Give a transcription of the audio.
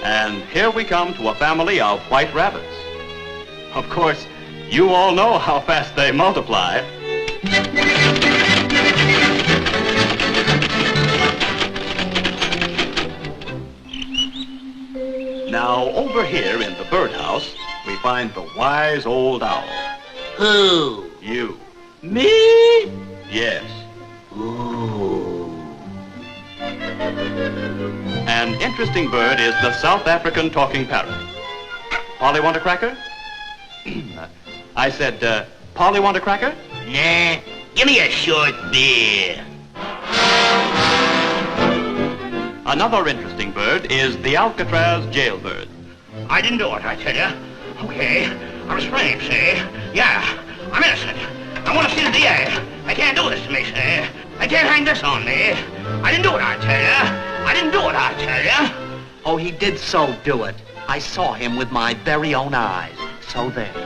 And here we come to a family of white rabbits. Of course, you all know how fast they multiply. Now, over here in the birdhouse, we find the wise old owl. Who? You. Me? Yes. Ooh. An interesting bird is the South African talking parrot. Polly, want a cracker? I said, Polly, want a cracker? Nah, give me a short beer. Another interesting bird is the Alcatraz jailbird. I didn't do it, I tell you. Okay, I was framed, see? Yeah, I'm innocent. I want to see the DA. They can't do this to me, see? They can't hang this on me. I didn't do it, I tell you. I didn't do it, I tell you. Oh, he did so do it. I saw him with my very own eyes. So there.